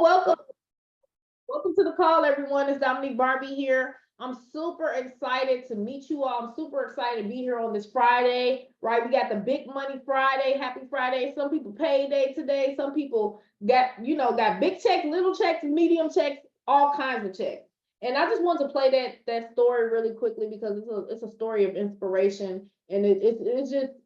welcome. Welcome to the call, everyone. It's Dominique Barbie here. I'm super excited to meet you all. I'm super excited to be here on this Friday, right? We got the big money Friday. Happy Friday. Some people payday today. Some people got big checks, little checks, medium checks, all kinds of checks. And I just want to play that story really quickly because it's a story of inspiration. And it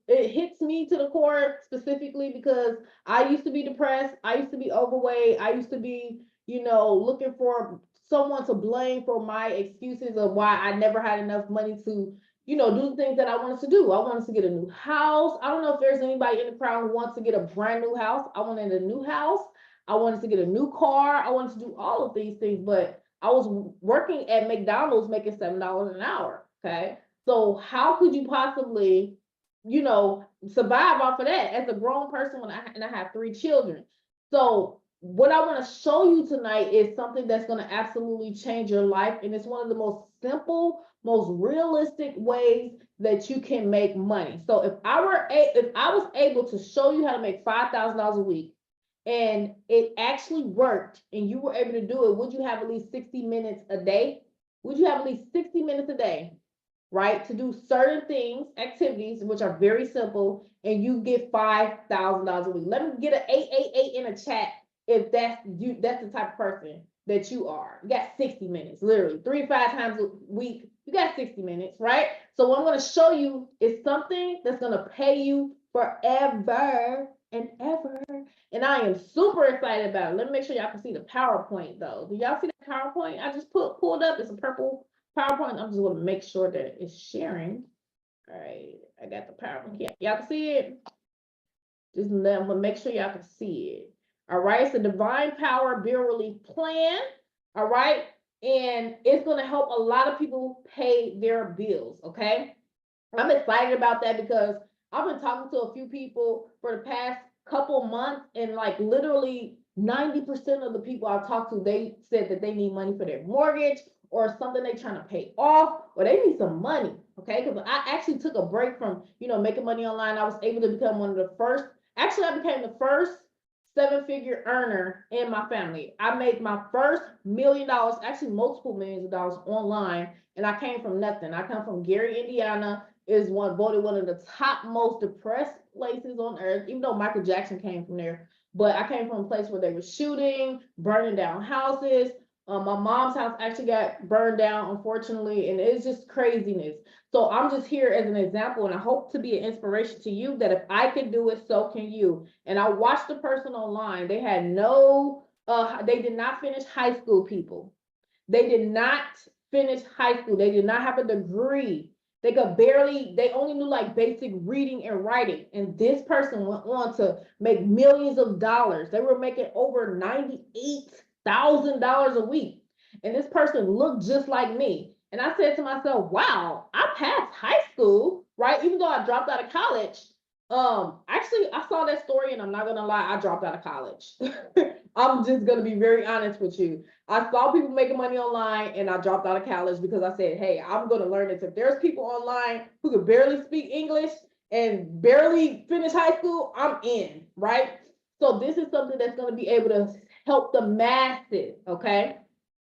hits me to the core specifically because I used to be depressed. I used to be overweight. I used to be looking for someone to blame for my excuses of why I never had enough money to, do the things that I wanted to do. I wanted to get a new house. I don't know if there's anybody in the crowd who wants to get a brand new house. I wanted a new house. I wanted to get a new car. I wanted to do all of these things, but I was working at McDonald's making $7 an hour. Okay. So how could you possibly, survive off of that as a grown person and I have 3 children? So what I want to show you tonight is something that's going to absolutely change your life. And it's one of the most simple, most realistic ways that you can make money. So if I was able to show you how to make $5,000 a week and it actually worked and you were able to do it, would you have at least 60 minutes a day? Would you have at least 60 minutes a day, right? To do certain things, activities, which are very simple, and you get $5,000 a week. Let me get an 888 in a chat if that's the type of person that you are. You got 60 minutes, literally 3 to 5 times a week. You got 60 minutes, right? So what I'm going to show you is something that's going to pay you forever and ever. And I am super excited about it. Let me make sure y'all can see the PowerPoint though. Do y'all see the PowerPoint? I just pulled up. It's a purple PowerPoint. I'm just going to make sure that it's sharing. All right, I got the PowerPoint. Yeah, y'all can see it. Just I'm gonna make sure y'all can see it. All right, it's a Divine Power Bill Relief Plan. All right, and it's going to help a lot of people pay their bills. Okay, I'm excited about that because I've been talking to a few people for the past couple months, and like literally 90% of the people I've talked to, they said that they need money for their mortgage or something they're trying to pay off, or they need some money. Okay, because I actually took a break from making money online. I was able to become one of the first. Actually, I became the first 7-figure earner in my family. I made my first $1 million, actually multiple millions of dollars online, and I came from nothing. I come from Gary, Indiana. Is voted one of the top most depressed places on earth, even though Michael Jackson came from there. But I came from a place where they were shooting, burning down houses. My mom's house actually got burned down, unfortunately, and it's just craziness. So I'm just here as an example, and I hope to be an inspiration to you that if I can do it, so can you. And I watched the person online. They had they did not finish high school, people. They did not finish high school. They did not have a degree. They only knew like basic reading and writing. And this person went on to make millions of dollars. They were making over $98,000 a week. And this person looked just like me. And I said to myself, wow, I passed high school, right? Even though I dropped out of college. Actually, I saw that story and I'm not gonna lie, I dropped out of college. I'm just gonna be very honest with you. I saw people making money online and I dropped out of college because I said, hey, I'm gonna learn this. If there's people online who could barely speak English and barely finish high school, I'm in, right? So this is something that's gonna be able to help the masses, okay?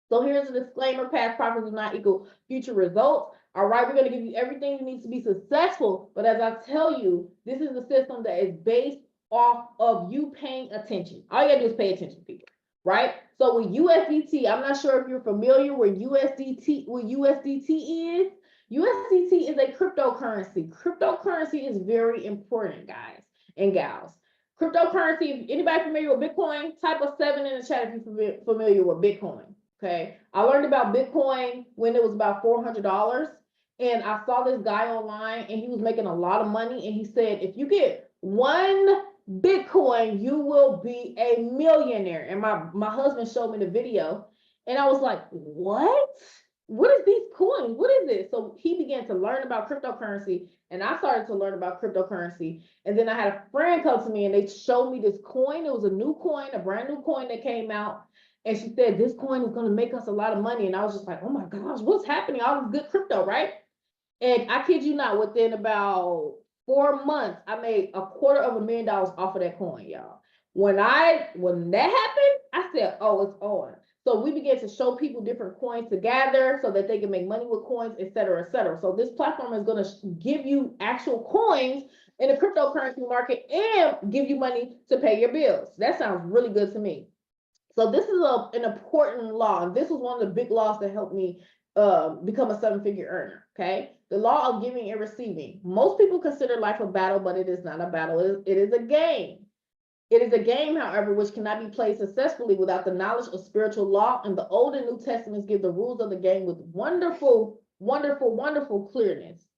So here's a disclaimer: past profits do not equal future results. All right, we're going to give you everything you need to be successful. But as I tell you, this is a system that is based off of you paying attention. All you got to do is pay attention, people, right? So with USDT, I'm not sure if you're familiar with USDT is. USDT is a cryptocurrency. Cryptocurrency is very important, guys and gals. Cryptocurrency, if anybody familiar with Bitcoin, type a 7 in the chat if you're familiar with Bitcoin. Okay, I learned about Bitcoin when it was about $400. And I saw this guy online and he was making a lot of money. And he said, if you get 1 Bitcoin, you will be a millionaire. And my husband showed me the video and I was like, what? What is these coins? What is this? So he began to learn about cryptocurrency and I started to learn about cryptocurrency. And then I had a friend come to me and they showed me this coin. It was a new coin, a brand new coin that came out. And she said, this coin is going to make us a lot of money. And I was just like, oh my gosh, what's happening? All this good crypto, right? And I kid you not, within about 4 months, I made $250,000 off of that coin, y'all. When that happened, I said, oh, it's on. So we began to show people different coins to gather so that they can make money with coins, et cetera, et cetera. So this platform is going to give you actual coins in the cryptocurrency market and give you money to pay your bills. That sounds really good to me. So this is an important law. And this was one of the big laws that helped me become a seven-figure earner, okay? The law of giving and receiving. Most people consider life a battle, but it is not a battle. It is a game. It is a game, however, which cannot be played successfully without the knowledge of spiritual law, and the Old and New Testaments give the rules of the game with wonderful, wonderful, wonderful clearness.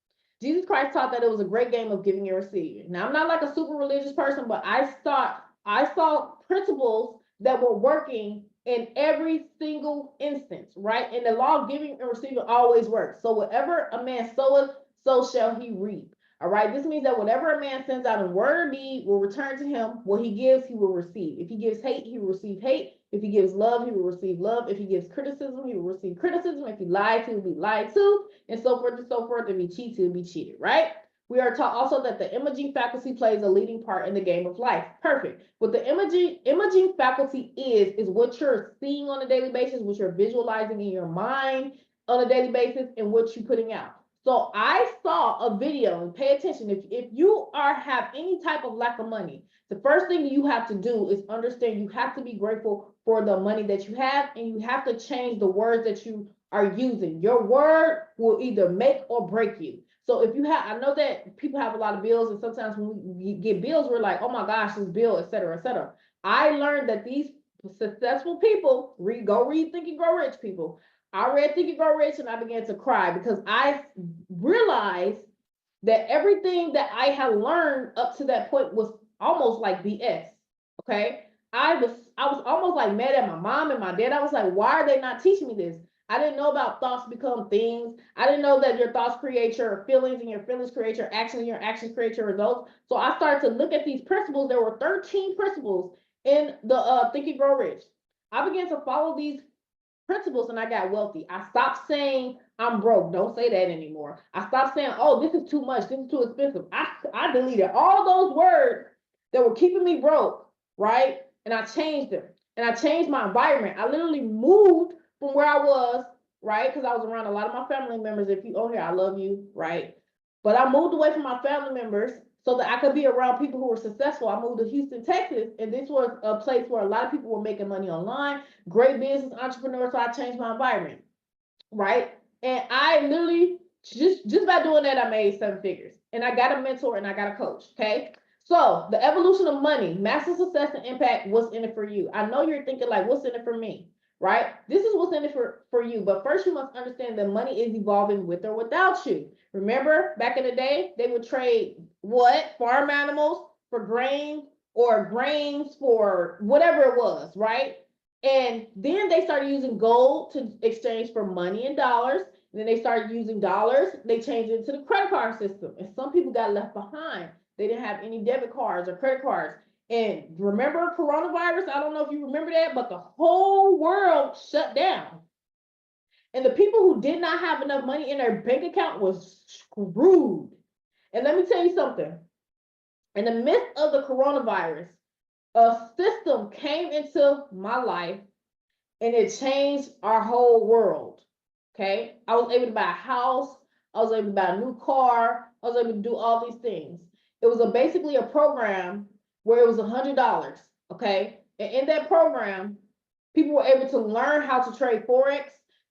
Jesus Christ taught that it was a great game of giving and receiving. Now, I'm not like a super religious person, but I saw principles that were working in every single instance, right? And the law of giving and receiving always works. So whatever a man soweth, so shall he reap. All right, this means that whatever a man sends out in word or deed will return to him. What he gives, he will receive. If he gives hate, he will receive hate. If he gives love, he will receive love. If he gives criticism, he will receive criticism. If he lies, he will be lied to, and so forth and so forth. If he cheats, he will be cheated, right? We are taught also that the imaging faculty plays a leading part in the game of life. Perfect. What the imaging faculty is what you're seeing on a daily basis, what you're visualizing in your mind on a daily basis, and what you're putting out. So I saw a video, and pay attention, if you have any type of lack of money, the first thing you have to do is understand you have to be grateful for the money that you have, and you have to change the words that you are using. Your word will either make or break you. So if you have, I know that people have a lot of bills, and sometimes when we get bills, we're like, oh my gosh, this bill, et cetera, et cetera. I learned that these successful people, go read Think and Grow Rich, people. I read Think and Grow Rich, and I began to cry because I realized that everything that I had learned up to that point was almost like BS. Okay, I was almost like mad at my mom and my dad. I was like, why are they not teaching me this? I didn't know about thoughts become things. I didn't know that your thoughts create your feelings, and your feelings create your actions, and your actions create your results. So I started to look at these principles. There were 13 principles in the Think and Grow Rich. I began to follow these principles, and I got wealthy. I stopped saying I'm broke. Don't say that anymore. I stopped saying, oh, this is too much. This is too expensive. I deleted all those words that were keeping me broke, right? And I changed them. And I changed my environment. I literally moved from where I was, right? Because I was around a lot of my family members. If you on here, I love you, right? But I moved away from my family members so that I could be around people who were successful. I moved to Houston, Texas, and this was a place where a lot of people were making money online, great business entrepreneurs, so I changed my environment, right? And I literally, just by doing that, I made seven figures. And I got a mentor and I got a coach, okay? So the evolution of money, massive success and impact, what's in it for you? I know you're thinking like, what's in it for me, right? This is what's in it for you. But first you must understand that money is evolving with or without you. Remember, back in the day, they would trade what? Farm animals for grain, or grains for whatever it was, right? And then they started using gold to exchange for money and dollars. And then they started using dollars. They changed it to the credit card system. And some people got left behind. They didn't have any debit cards or credit cards. And remember coronavirus? I don't know if you remember that, but the whole world shut down. And the people who did not have enough money in their bank account was screwed. And let me tell you something. In the midst of the coronavirus, a system came into my life and it changed our whole world. Okay. I was able to buy a house. I was able to buy a new car. I was able to do all these things. It was basically a program where it was $100. Okay. And in that program, people were able to learn how to trade Forex.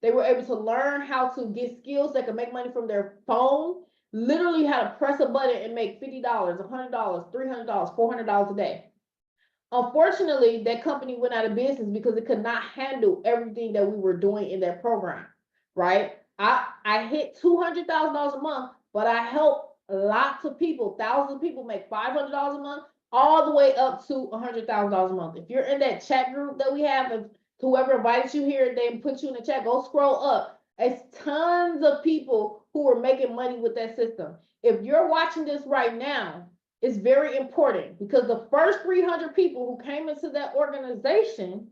They were able to learn how to get skills that could make money from their phone. Literally how to press a button and make $50, $100, $300, $400 a day. Unfortunately, that company went out of business because it could not handle everything that we were doing in that program, right? I hit $200,000 a month, but I helped lots of people, thousands of people make $500 a month, all the way up to $100,000 a month. If you're in that chat group that we have, if whoever invited you here, they put you in the chat, go scroll up. It's tons of people who are making money with that system. If you're watching this right now, it's very important because the first 300 people who came into that organization,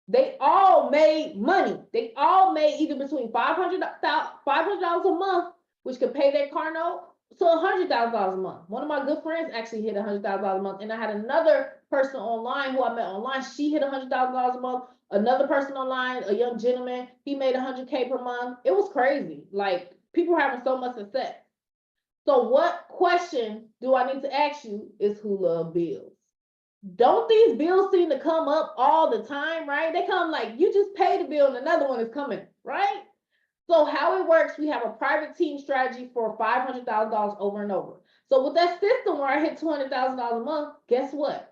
they all made money. They all made either between $500 a month, which could pay their car note, So $100,000 a month. One of my good friends actually hit $100,000 a month, and I had another person online who I met online. She hit $100,000 a month. Another person online, a young gentleman, he made 100K per month. It was crazy. Like, people were having so much success. So what question do I need to ask you is, who love bills? Don't these bills seem to come up all the time, right? They come like you just paid a bill and another one is coming, right? So how it works, we have a private team strategy for $500,000 over and over. So with that system where I hit $200,000 a month, guess what?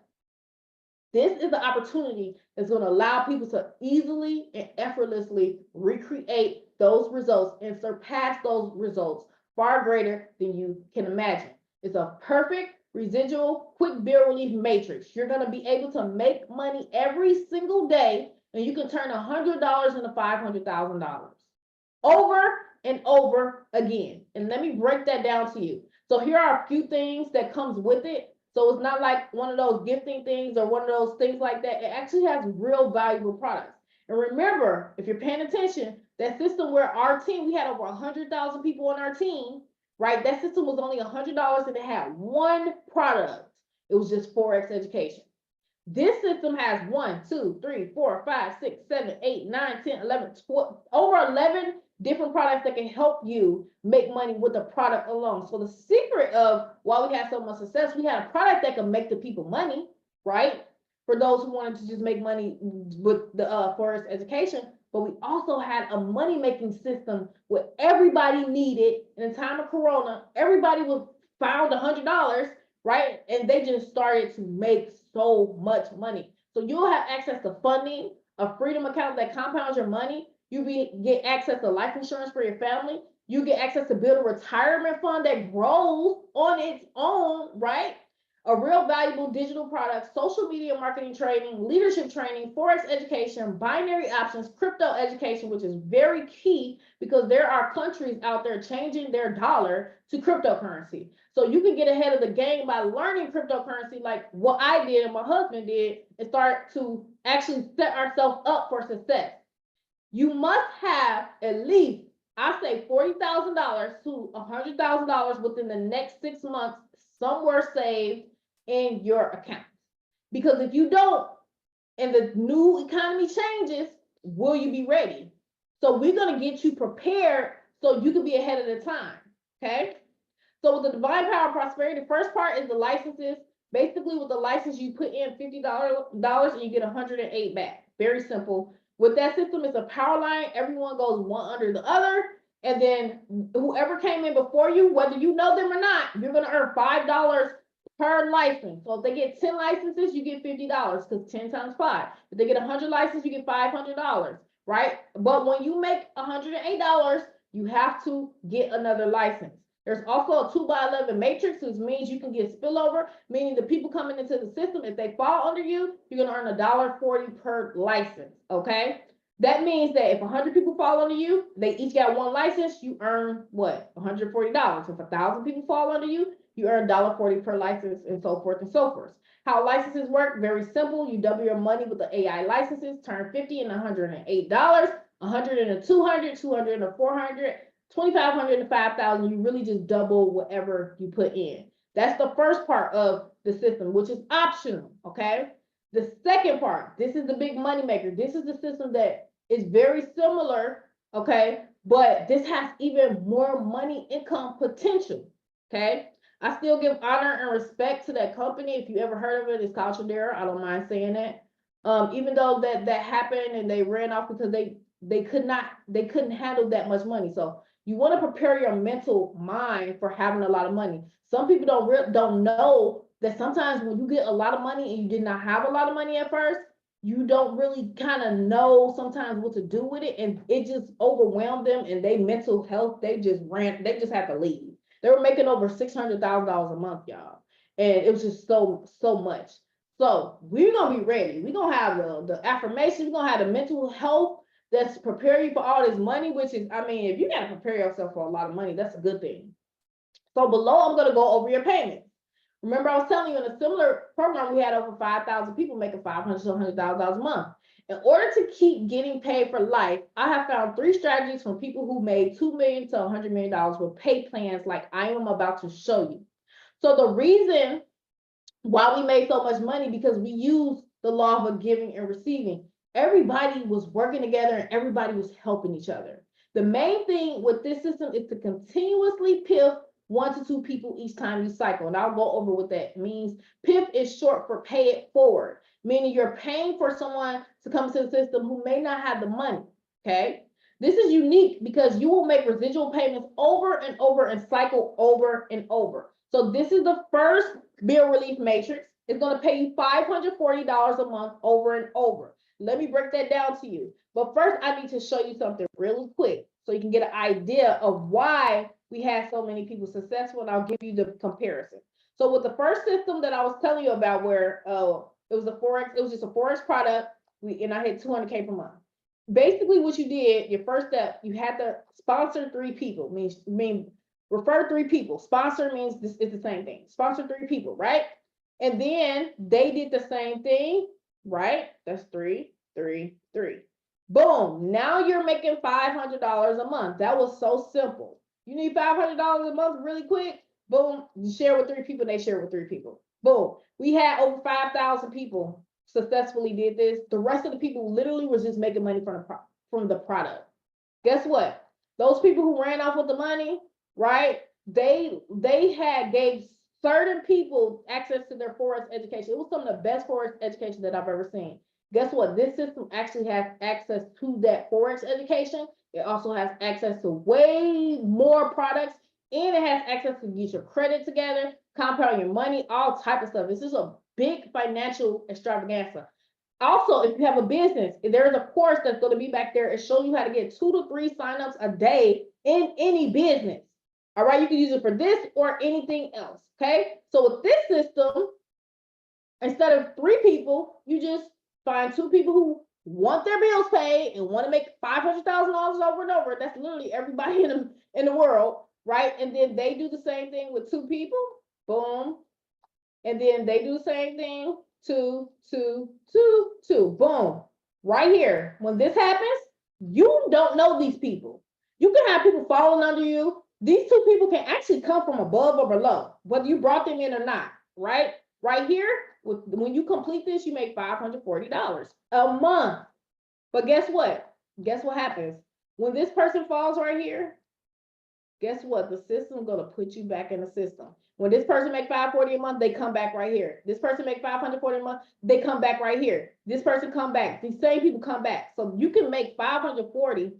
This is the opportunity that's going to allow people to easily and effortlessly recreate those results and surpass those results far greater than you can imagine. It's a perfect residual quick bill relief matrix. You're going to be able to make money every single day, and you can turn $100 into $500,000 over and over again. And let me break that down to you. So here are a few things that comes with it. So it's not like one of those gifting things or one of those things like that. It actually has real valuable products. And remember, if you're paying attention, that system where our team, we had over 100,000 people on our team, right? That system was only $100 and it had one product. It was just Forex education. This system has 1, 2, 3, 4, 5, 6, 7, 8, 9, 10, 11, 12, over 11 different products that can help you make money with the product alone. So the secret of why we had so much success, we had a product that can make the people money, right? For those who wanted to just make money with the Forex education, but we also had a money-making system where everybody needed, in the time of Corona, everybody was found $100, right? And they just started to make so much money. So you'll have access to funding, a freedom account that compounds your money. Get access to life insurance for your family. You get access to build a retirement fund that grows on its own, right? A real valuable digital product, social media marketing training, leadership training, Forex education, binary options, crypto education, which is very key because there are countries out there changing their dollar to cryptocurrency. So you can get ahead of the game by learning cryptocurrency like what I did and my husband did, and start to actually set ourselves up for success. You must have at least, I say, $40,000 to $100,000 within the next 6 months somewhere saved in your account. Because if you don't, and the new economy changes, will you be ready? So we're going to get you prepared so you can be ahead of the time. Okay. So with the Divine Power of Prosperity, the first part is the licenses. Basically, with the license, you put in $50 and you get 108 back. Very simple. With that system, it's a power line. Everyone goes one under the other. And then whoever came in before you, whether you know them or not, you're going to earn $5 per license. So if they get 10 licenses, you get $50 because 10 times 5. If they get 100 licenses, you get $500, right? But when you make $108, you have to get another license. There's also a 2x11 matrix, which means you can get spillover, meaning the people coming into the system, if they fall under you, you're going to earn $1.40 per license, okay? That means that if 100 people fall under you, they each got one license, you earn what? $140. If 1,000 people fall under you, you earn $1.40 per license, and so forth and so forth. How licenses work, very simple. You double your money with the AI licenses, turn $50 and $108, 100 and 200, 200 and 400, 2,500 to 5,000. You really just double whatever you put in. That's the first part of the system, which is optional, okay? The second part, this is the big money maker. This is the system that is very similar, okay? But this has even more money income potential, okay? I still give honor and respect to that company. If you ever heard of it, it's called Tradera. I don't mind saying that. Even though that happened and they ran off because they couldn't handle that much money. So you want to prepare your mental mind for having a lot of money. Some people don't know that sometimes when you get a lot of money and you did not have a lot of money at first, you don't really kind of know sometimes what to do with it, and it just overwhelmed them, and they mental health, they just had to leave. They were making over $600,000 a month, y'all, and it was just so much. So we're gonna be ready. We're gonna have the affirmation. We're gonna have the mental health that's prepare you for all this money, which is, I mean, if you gotta prepare yourself for a lot of money, that's a good thing. So below, I'm gonna go over your payments. Remember, I was telling you in a similar program, we had over 5,000 people making $500 to $100,000 a month. In order to keep getting paid for life, I have found 3 strategies from people who made $2 million to $100 million with pay plans like I am about to show you. So the reason why we made so much money, because we used the law of giving and receiving. Everybody was working together and everybody was helping each other. The main thing with this system is to continuously PIF 1 to 2 people each time you cycle. And I'll go over what that means. PIF is short for pay it forward, meaning you're paying for someone to come to the system who may not have the money, okay? This is unique because you will make residual payments over and over and cycle over and over. So this is the first bill relief matrix. It's going to pay you $540 a month over and over. Let me break that down to you. But first, I need to show you something really quick so you can get an idea of why we had so many people successful, and I'll give you the comparison. So with the first system that I was telling you about, where it was a Forex, it was just a Forex product, and I hit 200K per month. Basically, what you did, your first step, you had to sponsor 3 people, mean refer 3 people. Sponsor means this is the same thing. Sponsor 3 people, right? And then they did the same thing, right? That's 3, 3, 3. Boom. Now you're making $500 a month. That was so simple. You need $500 a month really quick. Boom. You share with 3 people, they share with 3 people. Boom. We had over 5,000 people successfully did this. The rest of the people literally was just making money from the product. Guess what? Those people who ran off with the money, right? They gave certain people access to their Forex education. It was some of the best Forex education that I've ever seen. Guess what? This system actually has access to that Forex education. It also has access to way more products, and it has access to get your credit together, compound your money, all type of stuff. This is a big financial extravaganza. Also, if you have a business, there is a course that's going to be back there. It shows you how to get 2 to 3 signups a day in any business. All right, you can use it for this or anything else. Okay, so with this system, instead of 3 people, you just find 2 people who want their bills paid and want to make $500,000 over and over. That's literally everybody in the world, right? And then they do the same thing with 2 people. Boom. And then they do the same thing. 2, 2, 2, 2. Boom. Right here. When this happens, you don't know these people. You can have people falling under you. These 2 people can actually come from above or below, whether you brought them in or not, right? Right here, when you complete this, you make $540 a month. But guess what? Guess what happens? When this person falls right here, guess what? The system's going to put you back in the system. When this person make $540 a month, they come back right here. This person make $540 a month, they come back right here. This person come back. These same people come back. So you can make $540,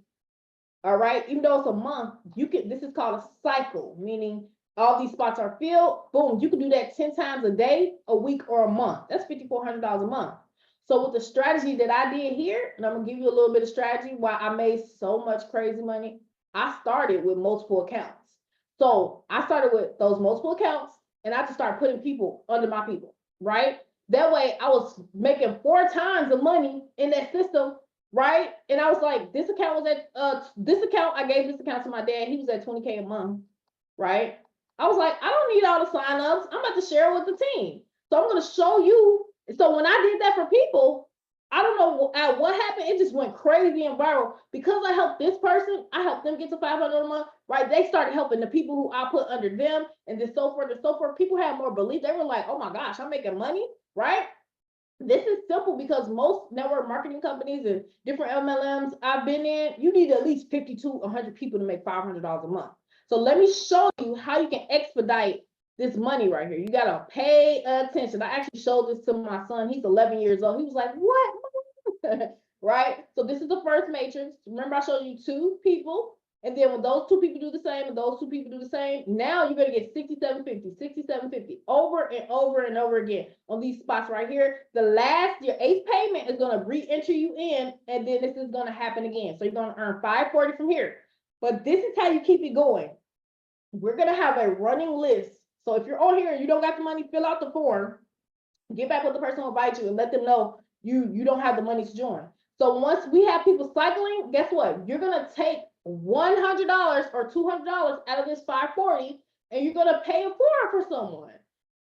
all right? Even though it's a month, you can. This is called a cycle, meaning all these spots are filled. Boom, you can do that 10 times a day, a week, or a month. That's $5,400 a month. So with the strategy that I did here, and I'm gonna give you a little bit of strategy why I made so much crazy money. I started with multiple accounts. So I started with those multiple accounts, and I just started putting people under my people, right? That way I was making 4 times the money in that system, right? And I was like, this account was at this account, I gave this account to my dad. He was at 20K a month, right? I was like, I don't need all the signups. I'm about to share with the team. So I'm going to show you. So when I did that for people, I don't know what happened. It just went crazy and viral because I helped this person. I helped them get to 500 a month, right? They started helping the people who I put under them, and then so forth and so forth. People had more belief. They were like, oh my gosh, I'm making money, right? This is simple because most network marketing companies and different MLMs I've been in, you need at least 50 to 100 people to make $500 a month. So let me show you how you can expedite this money right here. You got to pay attention. I actually showed this to my son. He's 11 years old. He was like, what? Right? So this is the first matrix. Remember I showed you 2 people. And then when those 2 people do the same and those 2 people do the same, now you're going to get 6750, 6750 over and over and over again on these spots right here. The last, your 8th payment is going to re-enter you in, and then this is going to happen again. So you're going to earn 540 from here. But this is how you keep it going. We're going to have a running list. So if you're on here and you don't got the money, fill out the form, get back with the person who invites you and let them know you don't have the money to join. So once we have people cycling, guess what? You're going to take $100 or $200 out of this 540, and you're going to pay it forward for someone.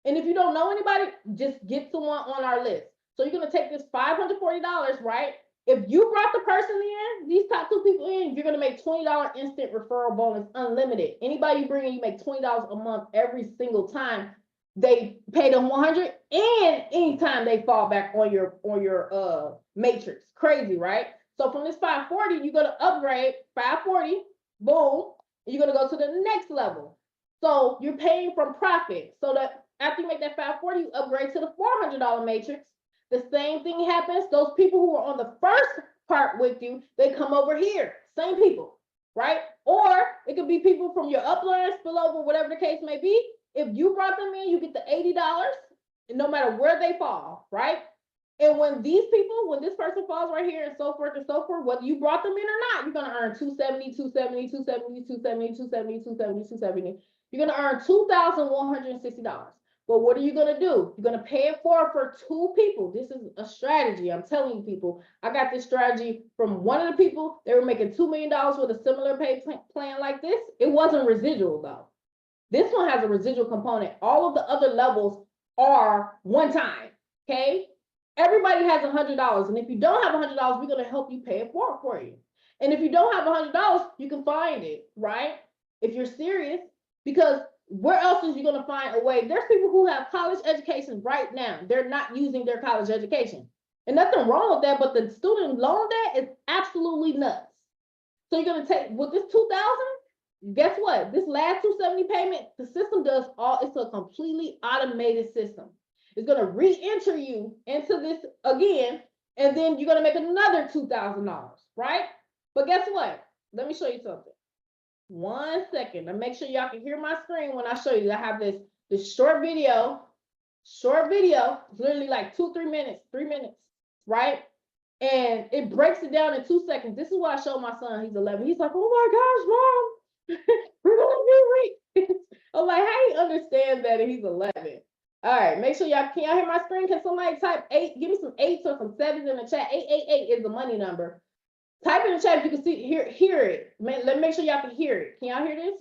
And if you don't know anybody, just get someone on our list. So you're going to take this $540, right? If you brought the person in, these top 2 people in, you're gonna make $20 instant referral bonus, unlimited. Anybody you bring in, you make $20 a month every single time they pay them 100, and anytime they fall back on your matrix. Crazy, right? So from this 540, you're gonna upgrade 540, boom, and you're gonna go to the next level. So you're paying from profit. So that after you make that 540, you upgrade to the $400 matrix. The same thing happens. Those people who are on the first part with you, they come over here. Same people, right? Or it could be people from your upline, spillover, whatever the case may be. If you brought them in, you get the $80, no matter where they fall, right? And when these people, when this person falls right here and so forth, whether you brought them in or not, you're gonna earn 270, 270, 270, 270, 270, 270, 270. You're gonna earn $2,160. But what are you gonna do? You're gonna pay it forward for 2 people. This is a strategy. I'm telling you, people. I got this strategy from one of the people. They were making $2 million with a similar pay plan like this. It wasn't residual though. This one has a residual component. All of the other levels are one time. Okay. Everybody has $100, and if you don't have $100, we're gonna help you pay it forward for you. And if you don't have $100, you can find it, right? If you're serious, because where else is you gonna find a way? There's people who have college education right now. They're not using their college education. And nothing wrong with that, but the student loan debt is absolutely nuts. So you're gonna take with this 2,000, guess what? This last 270 payment, the system does all, it's a completely automated system. It's gonna re-enter you into this again, and then you're gonna make another $2,000, right? But guess what? Let me show you something. 1 second. And make sure y'all can hear my screen when I show you. I have this short video. It's literally like 2-3 minutes, 3 minutes, right? And it breaks it down in 2 seconds. This is what I showed my son. He's 11. He's like, oh my gosh, mom, we're gonna be rich. I'm like, how do you understand that? And he's 11. All right, make sure can y'all hear my screen? Can somebody type 8? Give me some 8s or some 7s in the chat. 888 is the money number. Type in the chat if you can see, hear it. Let me make sure y'all can hear it. Can y'all hear this?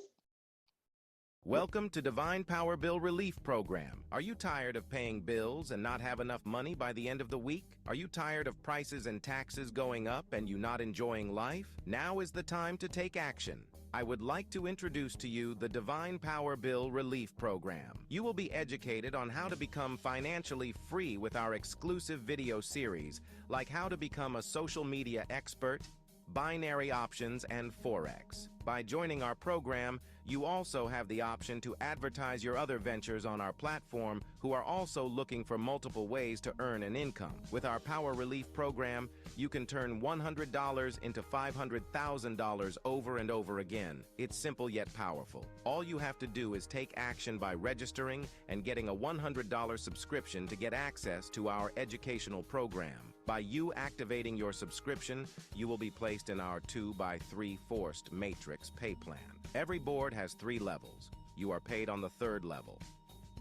Welcome to Divine Power Bill Relief Program. Are you tired of paying bills and not have enough money by the end of the week? Are you tired of prices and taxes going up and you not enjoying life? Now is the time to take action. I would like to introduce to you the Divine Power Bill Relief Program. You will be educated on how to become financially free with our exclusive video series, like how to become a social media expert, binary options, and Forex. By joining our program, you also have the option to advertise your other ventures on our platform who are also looking for multiple ways to earn an income. With our Power Relief Program, you can turn $100 into $500,000 over and over again. It's simple yet powerful. All you have to do is take action by registering and getting a $100 subscription to get access to our educational program. By you activating your subscription, you will be placed in our 2x3 forced matrix pay plan. Every board has 3 levels. You are paid on the 3rd level.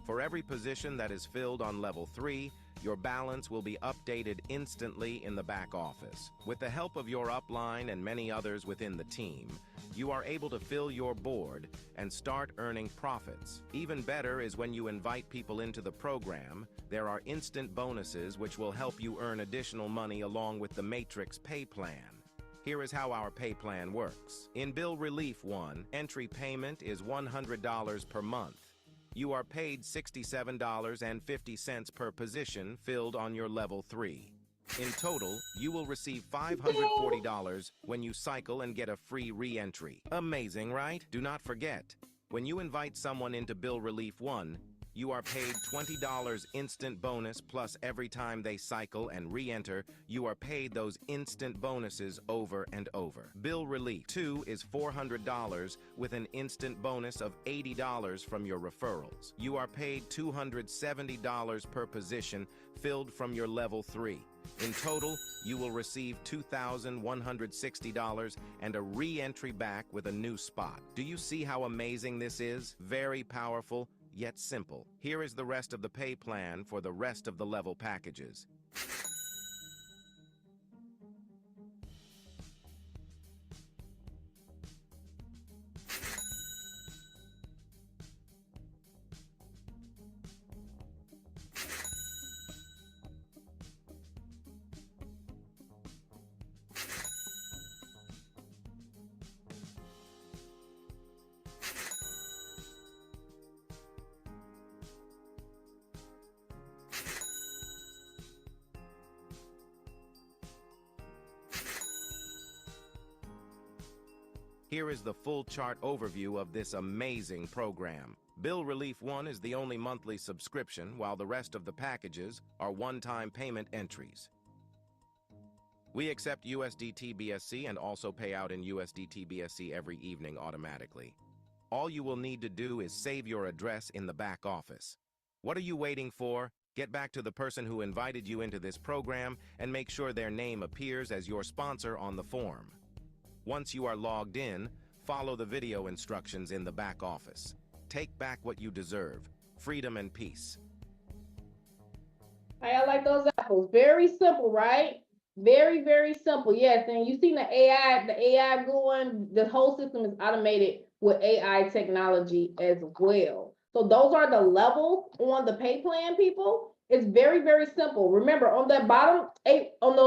For every position that is filled on level 3, your balance will be updated instantly in the back office. With the help of your upline and many others within the team, you are able to fill your board and start earning profits. Even better is when you invite people into the program, there are instant bonuses which will help you earn additional money along with the Matrix pay plan. Here is how our pay plan works. In Bill Relief 1, entry payment is $100 per month. You are paid $67.50 per position filled on your level 3. In total, you will receive $540 when you cycle and get a free re-entry. Amazing, right? Do not forget, when you invite someone into Bill Relief 1, you are paid $20 instant bonus, plus every time they cycle and re-enter, you are paid those instant bonuses over and over. Bill Relief 2 is $400 with an instant bonus of $80 from your referrals. You are paid $270 per position filled from your level 3. In total, you will receive $2,160 and a re-entry back with a new spot. Do you see how amazing this is? Very powerful, yet simple. Here is the rest of the pay plan for the rest of the level packages. Here is the full chart overview of this amazing program. Bill Relief 1 is the only monthly subscription, while the rest of the packages are one-time payment entries. We accept USDT BSC and also pay out in USDT BSC every evening automatically. All you will need to do is save your address in the back office. What are you waiting for? Get back to the person who invited you into this program and make sure their name appears as your sponsor on the form. Once you are logged in, follow the video instructions in the back office. Take back what you deserve, freedom and peace. I like those apples. Very simple, right? Very, very simple. Yes, and you seen the AI going, the whole system is automated with AI technology as well. So those are the levels on the pay plan, people. It's very, very simple. Remember, on those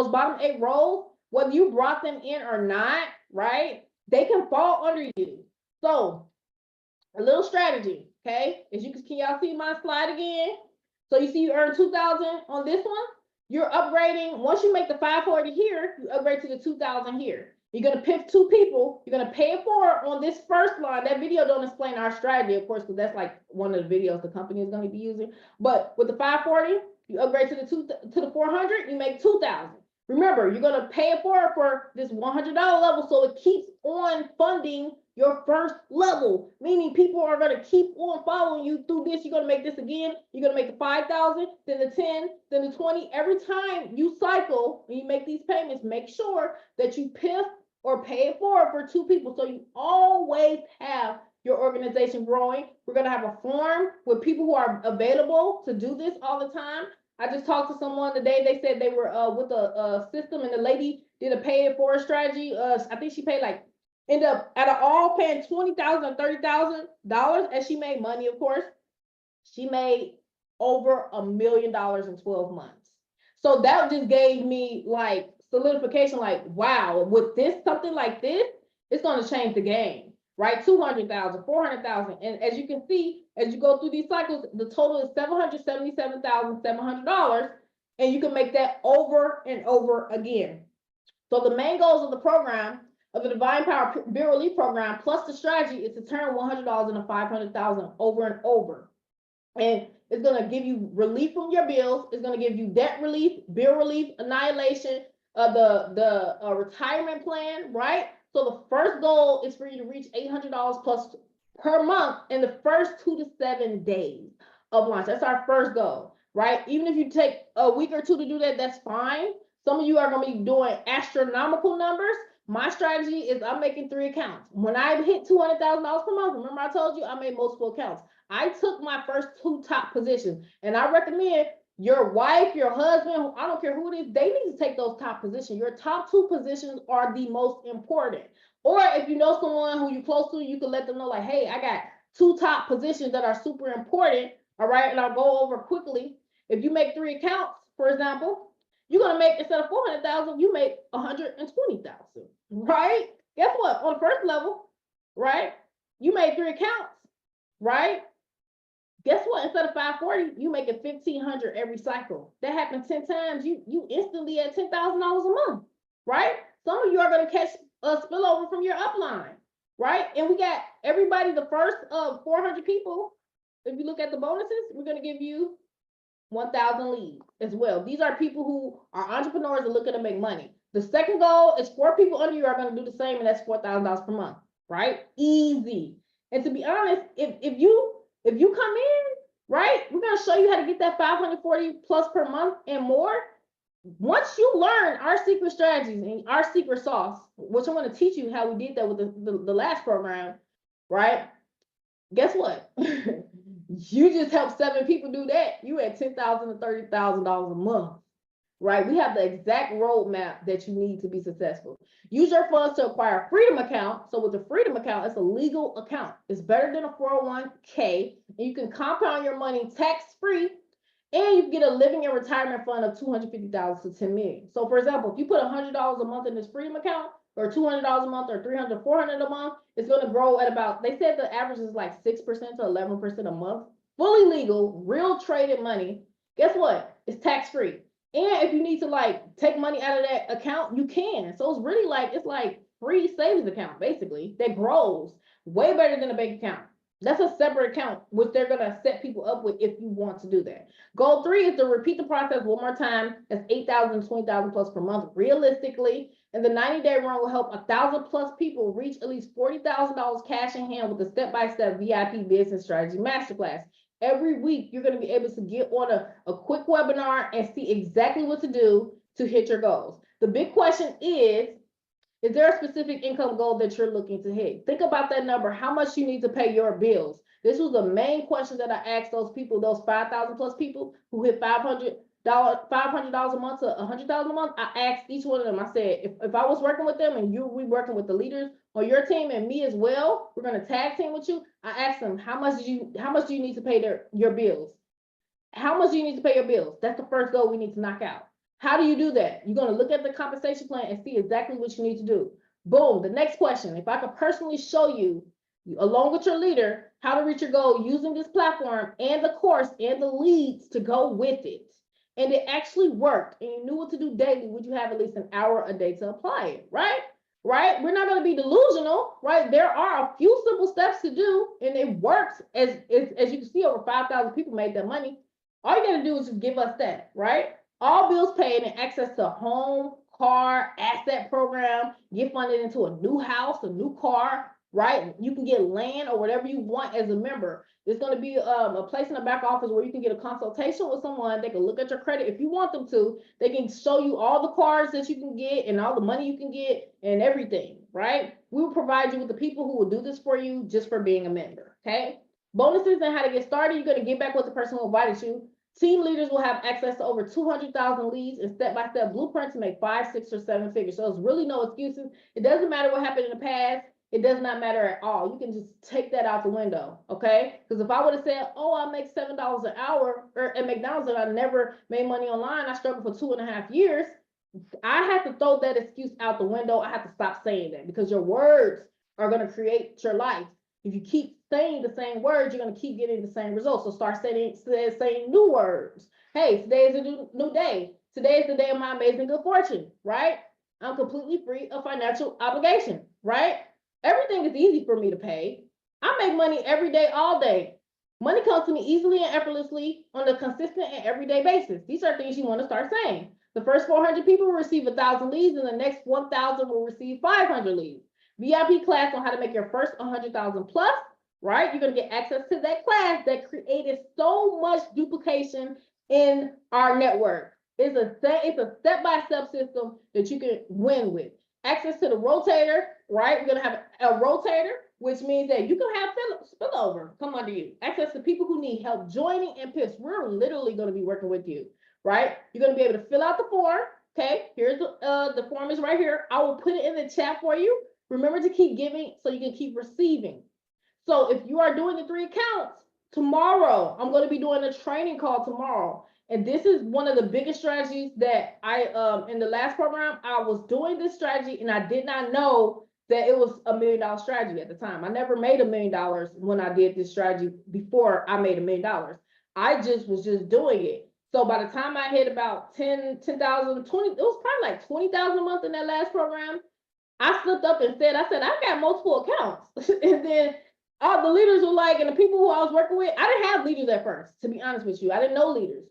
bottom 8 rows, whether you brought them in or not, right? They can fall under you. So a little strategy, okay? Can y'all see my slide again? So you see you earn 2,000 on this one. You're upgrading. Once you make the 540 here, you upgrade to the 2,000 here. You're gonna pick 2 people. You're gonna pay it forward on this first line. That video don't explain our strategy, of course, because that's like one of the videos the company is gonna be using. But with the 540, you upgrade to the 400. You make 2,000. Remember, you're gonna pay it forward for this $100 level, so it keeps on funding your first level, meaning people are going to keep on following you through this. You're going to make this again. You're going to make the 5,000, then the 10, then the 20. Every time you cycle and you make these payments, make sure that you PIF or pay it forward for 2 people. So you always have your organization growing. We're going to have a form with people who are available to do this all the time. I just talked to someone today. They said they were with a system, and the lady did a pay it forward strategy. I think she paid like, end up out of all paying $20,000 or $30,000, and she made money, of course. She made over $1 million in 12 months. So that just gave me like solidification, like, wow, with this, something like this, it's going to change the game, right? 200,000, 400,000. And as you can see, as you go through these cycles, the total is $777,700. And you can make that over and over again. So the main goals of the program, of the Divine Power Bill Relief Program, plus the strategy, is to turn $100 into $500,000 over and over. And it's going to give you relief from your bills. It's going to give you debt relief, bill relief, annihilation, the retirement plan, right? So the first goal is for you to reach $800 plus per month in the first 2 to 7 days of launch. That's our first goal, right? Even if you take a week or 2 to do that, that's fine. Some of you are going to be doing astronomical numbers. My strategy is I'm making 3 accounts. When I hit $200,000 per month, remember I told you I made multiple accounts. I took my first 2 top positions, and I recommend your wife, your husband, I don't care who it is, they need to take those top positions. Your top 2 positions are the most important. Or if you know someone who you're close to, you can let them know, like, hey, I got 2 top positions that are super important. All right, and I'll go over quickly. If you make 3 accounts, for example, you're gonna make, instead of 400,000, you make 120,000, right? Guess what? On the first level, right? You made 3 accounts, right? Guess what? Instead of 540, you make it 1,500 every cycle. That happened 10 times. You instantly at $10,000 a month, right? Some of you are gonna catch a spillover from your upline, right? And we got everybody, the first of 400 people. If you look at the bonuses, we're gonna give you 1,000 leads as well. These are people who are entrepreneurs and looking to make money. The second goal is 4 people under you are going to do the same, and that's $4,000 per month, right? Easy. And to be honest, if you come in, right, we're going to show you how to get that 540 plus per month and more. Once you learn our secret strategies and our secret sauce, which I'm going to teach you how we did that with the last program, right? Guess what? You just helped 7 people do that. You at $10,000 to $30,000 a month, right? We have the exact roadmap that you need to be successful. Use your funds to acquire a Freedom account. So with the Freedom account, it's a legal account. It's better than a 401k. And you can compound your money tax-free, and you can get a living and retirement fund of $250,000 to $10 million. So for example, if you put $100 a month in this Freedom account, or $200 a month, or $300, $400 a month, it's going to grow at about, they said the average is like 6% to 11% a month. Fully legal, real traded money. Guess what? It's tax-free. And if you need to like take money out of that account, you can. So it's really like, it's like free savings account, basically, that grows way better than a bank account. That's a separate account, which they're gonna set people up with if you want to do that. Goal 3 is to repeat the process one more time. That's 8,000, 20,000 plus per month, realistically. And the 90-day run will help 1,000 plus people reach at least $40,000 cash in hand with the step-by-step VIP business strategy masterclass. Every week, you're going to be able to get on a quick webinar and see exactly what to do to hit your goals. The big question is there a specific income goal that you're looking to hit? Think about that number, how much you need to pay your bills. This was the main question that I asked those people, those 5,000 plus people who hit $500 a month to $100,000 a month. I asked each one of them, I said, if I was working with them and we working with the leaders on your team and me as well, we're going to tag team with you. I asked them, how much do you need to pay your bills? How much do you need to pay your bills? That's the first goal we need to knock out. How do you do that? You're going to look at the compensation plan and see exactly what you need to do. Boom. The next question, if I could personally show you, along with your leader, how to reach your goal using this platform and the course and the leads to go with it, and it actually worked, and you knew what to do daily, would you have at least an hour a day to apply it, right? Right? We're not going to be delusional, right? There are a few simple steps to do, and it works. As you can see, over 5,000 people made that money. All you got to do is just give us that, right? All bills paid and access to a home, car, asset program, get funded into a new house, a new car, right? You can get land or whatever you want as a member. There's going to be a place in the back office where you can get a consultation with someone. They can look at your credit if you want them to. They can show you all the cards that you can get and all the money you can get and everything, right? We will provide you with the people who will do this for you just for being a member, okay? Bonuses and how to get started. You're going to get back with the person who invited you. Team leaders will have access to over 200,000 leads and step-by-step blueprints to make 5, 6, or 7 figures. So there's really no excuses. It doesn't matter what happened in the past. It does not matter at all. You can just take that out the window, okay? Because if I would have said, oh, I make $7 an hour at McDonald's and I never made money online, I struggled for 2.5 years, I have to throw that excuse out the window. I have to stop saying that because your words are going to create your life. If you keep saying the same words, you're going to keep getting the same results. So start saying new words. Hey, today is a new day. Today is the day of my amazing good fortune, right? I'm completely free of financial obligation, right? Everything is easy for me to pay. I make money every day, all day. Money comes to me easily and effortlessly on a consistent and everyday basis. These are things you want to start saying. The first 400 people will receive 1,000 leads and the next 1,000 will receive 500 leads. VIP class on how to make your first 100,000 plus, right? You're going to get access to that class that created so much duplication in our network. It's a step-by-step system that you can win with. Access to the rotator, right? We're going to have a rotator, which means that you can have spillover come under you. Access to people who need help joining and pips. We're literally going to be working with you, right? You're going to be able to fill out the form. Okay, here's the form is right here. I will put it in the chat for you. Remember to keep giving so you can keep receiving. So if you are doing the 3 accounts, tomorrow, I'm going to be doing a training call tomorrow. And this is one of the biggest strategies that in the last program, I was doing this strategy and I did not know that it was $1 million strategy at the time. I never made $1 million when I did this strategy before I made $1 million. I was just doing it. So by the time I hit about 10,000, 20, it was probably like 20,000 a month in that last program. I slipped up and said, I've got multiple accounts. And then all the leaders were like, and the people who I was working with, I didn't have leaders at first, to be honest with you. I didn't know leaders.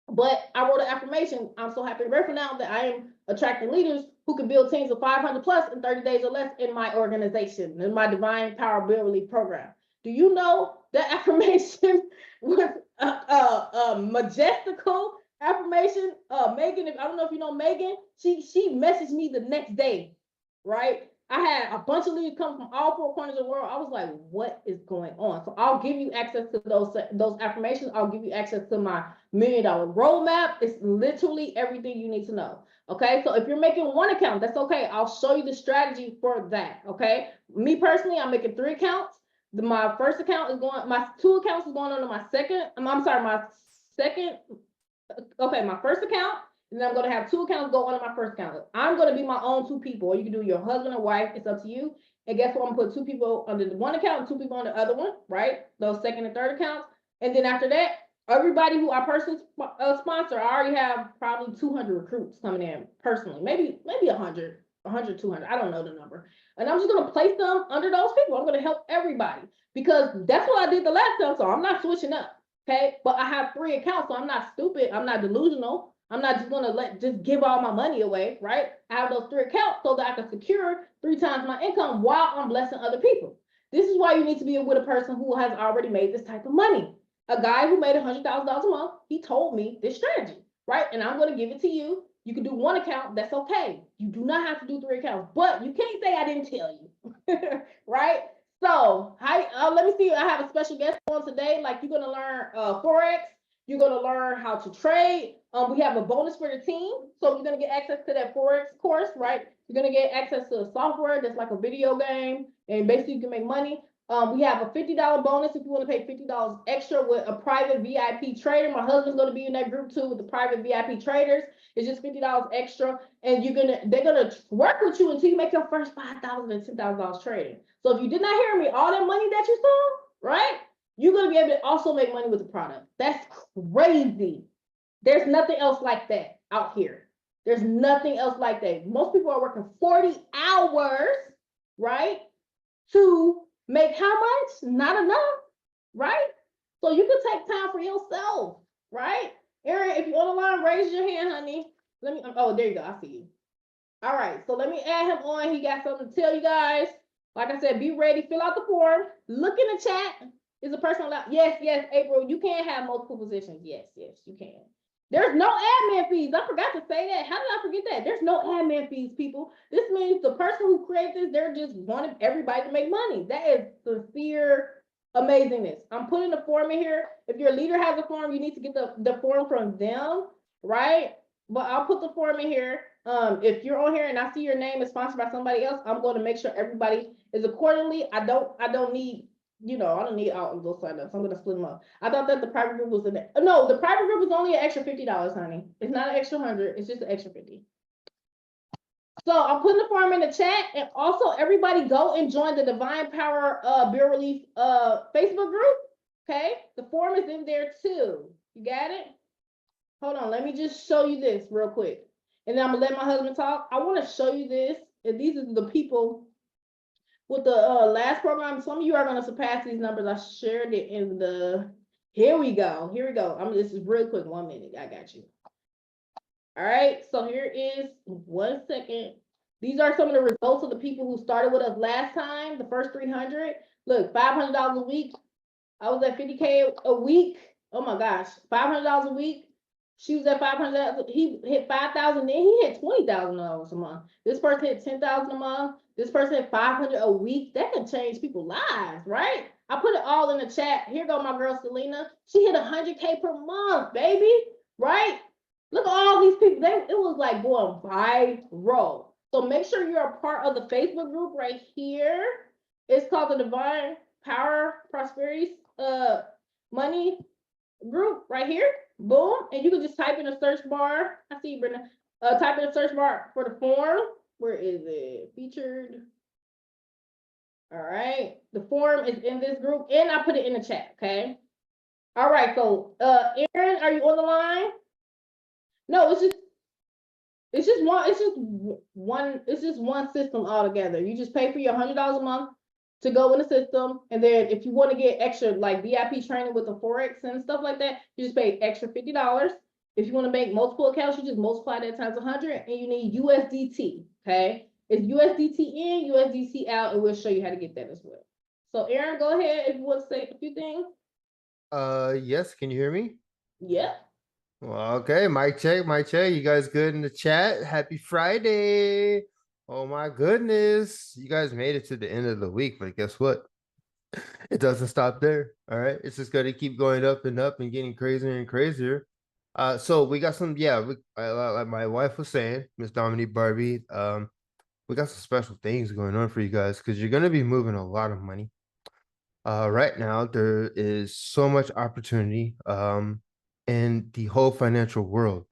But I wrote an affirmation. I'm so happy and grateful now that I am attracting leaders who can build teams of 500 plus in 30 days or less in my organization, in my Divine Power Build Relief program. Do you know that affirmation was a majestical affirmation? Megan, I don't know if you know Megan, she messaged me the next day. Right? I had a bunch of leads come from all 4 corners of the world. I was like, what is going on? So I'll give you access to those affirmations. I'll give you access to my $1 million roadmap. It's literally everything you need to know. Okay. So if you're making 1 account, that's okay. I'll show you the strategy for that. Okay. Me personally, I'm making 3 accounts. My first account is my 2 accounts is going on to my second. My first account. And then I'm going to have 2 accounts go on my first account. I'm going to be my own 2 people. Or you can do your husband or wife. It's up to you. And guess what? I'm going to put 2 people under the 1 account and 2 people on the other one, right? Those second and third accounts. And then after that, Everybody who I personally sponsor, I already have probably 200 recruits coming in personally, maybe 100, 200. I don't know the number. And I'm just going to place them under those people. I'm going to help everybody because that's what I did the last time. So I'm not switching up. Okay. But I have 3 accounts. So I'm not stupid. I'm not delusional. I'm not just going to just give all my money away. Right. I have those 3 accounts so that I can secure 3 times my income while I'm blessing other people. This is why you need to be with a person who has already made this type of money. A guy who made $100,000 a month, he told me this strategy, right? And I'm going to give it to you. You can do 1 account, that's okay. You do not have to do 3 accounts, but you can't say I didn't tell you, right? So, let me see. I have a special guest on today. Like, you're going to learn Forex. You're going to learn how to trade. We have a bonus for the team. So, you're going to get access to that Forex course, right? You're going to get access to the software that's like a video game. And basically, you can make money. We have a $50 bonus if you want to pay $50 extra with a private VIP trader. My husband's going to be in that group too with the private VIP traders. It's just $50 extra, and they're gonna work with you until you make your first $5,000 and $10,000 trading. So if you did not hear me, all that money that you saw, right? You're gonna be able to also make money with the product. That's crazy. There's nothing else like that out here. There's nothing else like that. Most people are working 40 hours, right? To make how much? Not enough, right? So you can take time for yourself, right? Erin, if you're on the line, raise your hand, honey. Let me, oh, there you go. I see you. All right, so let me add him on. He got something to tell you guys. Like I said, be ready, fill out the form. Look in the chat. Is a person allowed? Yes, yes, April, you can have multiple positions. Yes, yes, you can. There's no admin fees. I forgot to say that. How did I forget that? There's no admin fees, people. This means the person who created this, they're just wanting everybody to make money. That is sincere amazingness. I'm putting the form in here. If your leader has a form, you need to get the form from them, right? But I'll put the form in here. If you're on here and I see your name is sponsored by somebody else, I'm going to make sure everybody is accordingly. I don't need, I don't need all of those signups. I'm gonna split them up. I thought that the private group was in there. No, the private group is only an extra $50, honey. It's not an extra 100. It's just an extra 50. So I'm putting the form in the chat, and also everybody go and join the Divine Power Bill Relief Facebook group. Okay, the form is in there too. You got it? Hold on, let me just show you this real quick, and then I'm gonna let my husband talk. I want to show you this, and these are the people with the last program. Some of you are going to surpass these numbers. I shared it in the, here we go. This is real quick, 1 minute. I got you. All right, so here is 1 second. These are some of the results of the people who started with us last time, the first 300. Look, $500 a week. I was at 50K a week. Oh my gosh, $500 a week. She was at 500. He hit 5,000. Then he hit $20,000 a month. This person hit 10,000 a month. This person hit 500 a week. That can change people's lives, right? I put it all in the chat. Here go my girl Selena. She hit 100K per month, baby. Right? Look at all these people. It was like going viral. So make sure you're a part of the Facebook group right here. It's called the Divine Power Prosperity Money group right here. Boom. And you can just type in a search bar. I see you, Brenda. Type in a search bar for the form. Where is it? Featured. All right. The form is in this group, and I put it in the chat. Okay. All right. So, Erin, are you on the line? No, it's just one system altogether. You just pay for your $100 a month to go in the system, and then if you want to get extra like VIP training with the Forex and stuff like that, you just pay extra $50. If you want to make multiple accounts, you just multiply that times 100, and you need USDT. Okay, it's USDT in, USDT out, and we'll show you how to get that as well. So, Erin, go ahead if you want to say a few things. Yes. Can you hear me? Yeah. Well, okay. Mic check. You guys good in the chat? Happy Friday. Oh my goodness. You guys made it to the end of the week, but guess what? It doesn't stop there. All right. It's just going to keep going up and up and getting crazier and crazier. So we got some, like my wife was saying, Miss Dominique Barbie, we got some special things going on for you guys because you're going to be moving a lot of money. Right now, there is so much opportunity in the whole financial world.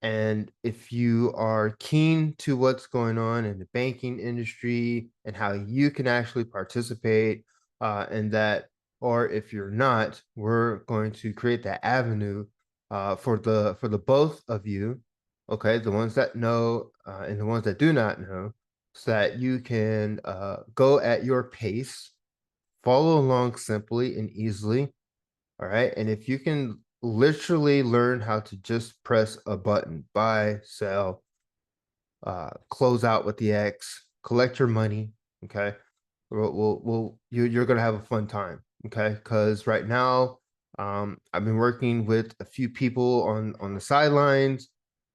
And if you are keen to what's going on in the banking industry and how you can actually participate in that or if you're not, we're going to create that avenue for the both of you, okay, the ones that know and the ones that do not know, so that you can go at your pace, follow along simply and easily. All right. And if you can literally learn how to just press a button, buy, sell, close out with the X, collect your money. Okay. You're going to have a fun time. Okay. Because right now, I've been working with a few people on the sidelines,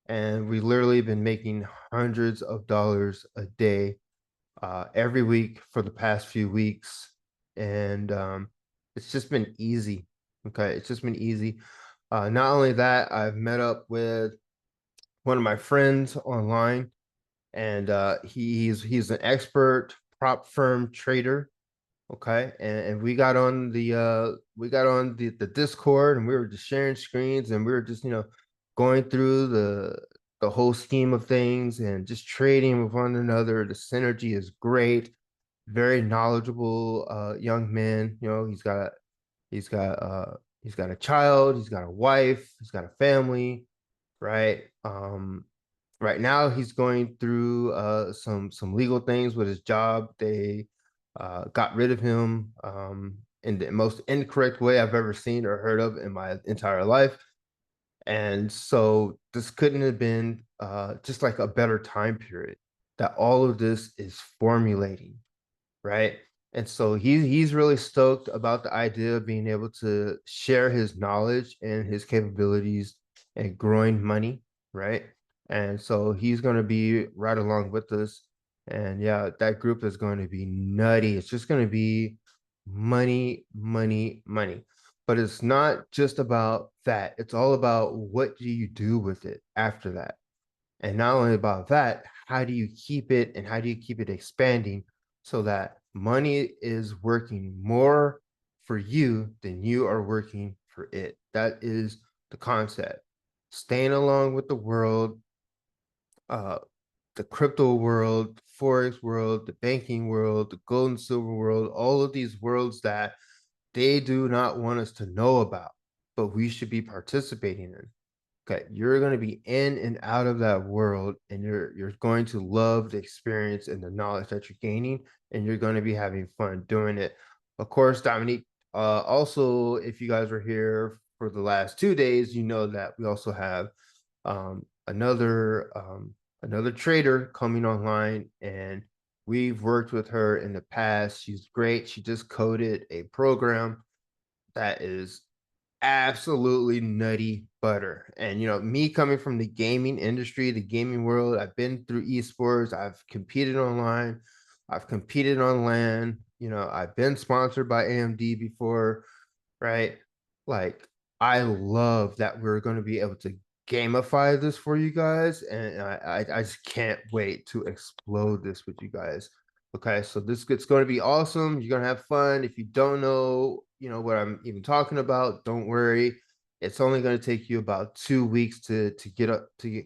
and we literally been making hundreds of dollars a day every week for the past few weeks. And it's just been easy. Okay. It's just been easy. Not only that, I've met up with one of my friends online, and he's an expert prop firm trader. Okay. And we got on the Discord, and we were just sharing screens, and we were just, going through the whole scheme of things and just trading with one another. The synergy is great. Very knowledgeable young man. He's got he's got a child, he's got a wife, he's got a family, right? Right now he's going through some legal things with his job. They got rid of him in the most incorrect way I've ever seen or heard of in my entire life. And so this couldn't have been just like a better time period that all of this is formulating, right? And so he's really stoked about the idea of being able to share his knowledge and his capabilities and growing money, right? And so he's going to be right along with us. And yeah, that group is going to be nutty. It's just going to be money, money, money. But it's not just about that. It's all about what do you do with it after that. And not only about that, how do you keep it and how do you keep it expanding so that money is working more for you than you are working for it? That is the concept. Staying along with the world, uh, the crypto world, forex world, the banking world, the gold and silver world, all of these worlds that they do not want us to know about, but we should be participating in. Okay, you're going to be in and out of that world, and you're going to love the experience and the knowledge that you're gaining, and you're going to be having fun doing it. Of course, Dominique, also, if you guys were here for the last 2 days, you know that we also have um, another another trader coming online, and we've worked with her in the past. She's great. She just coded a program that is absolutely nutty butter. And me coming from the gaming industry, the gaming world, I've been through esports, I've competed online, I've competed on LAN, I've been sponsored by AMD before, right? Like, I love that we're going to be able to gamify this for you guys, and I just can't wait to explode this with you guys. Okay, so this it's going to be awesome. You're gonna have fun. If you don't know, what I'm even talking about, don't worry. It's only going to take you about 2 weeks to get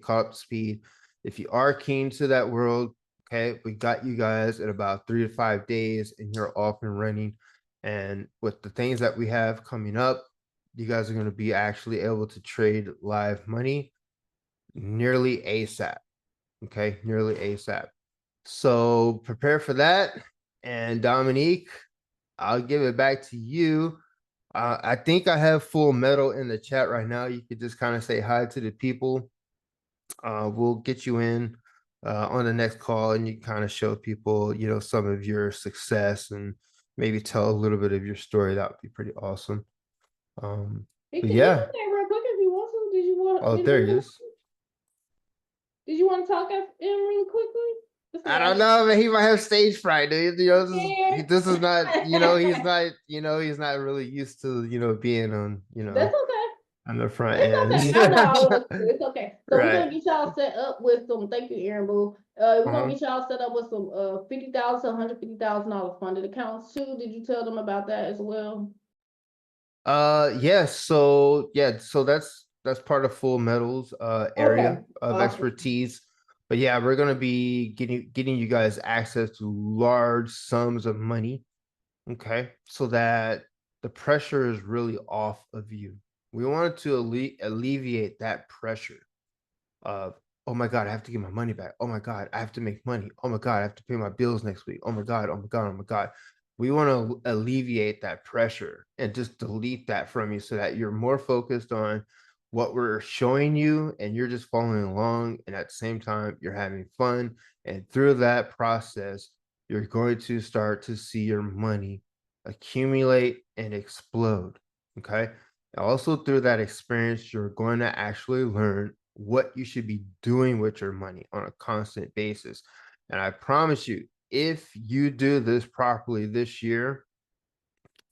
caught up to speed. If you are keen to that world, okay, we got you guys in about 3 to 5 days, and you're off and running. And with the things that we have coming up, you guys are going to be actually able to trade live money nearly ASAP. Okay, nearly ASAP. So prepare for that. And Dominique, I'll give it back to you. I think I have Full Metal in the chat right now. You could just kind of say hi to the people. We'll get you in on the next call, and you kind of show people, some of your success and maybe tell a little bit of your story. That would be pretty awesome. He But can yeah. do that real quick if you want to. Did you want? Oh, there he is. Did you want to talk at him really quickly? I don't know, man. He might have stage fright, dude. This is not, he's not really used to, being on, That's okay. on the front It's okay. I know. end. It's okay. So we're Right. gonna get y'all set up with some. Thank you, Aaron Boo. We're gonna Uh-huh. get y'all set up with some $50,000 to $150,000 funded accounts too. Did you tell them about that as well? Yes. So that's part of Full Metal's area Okay. of Awesome. expertise. But yeah, we're gonna be getting you guys access to large sums of money. Okay. So that the pressure is really off of you. We wanted to alleviate that pressure of, oh my God, I have to get my money back. Oh my God, I have to make money. Oh my God, I have to pay my bills next week. Oh my God, oh my God, oh my God. We want to alleviate that pressure and just delete that from you so that you're more focused on what we're showing you and you're just following along. And at the same time, you're having fun. And through that process, you're going to start to see your money accumulate and explode. Okay. Also, through that experience, you're going to actually learn what you should be doing with your money on a constant basis. And I promise you, if you do this properly this year,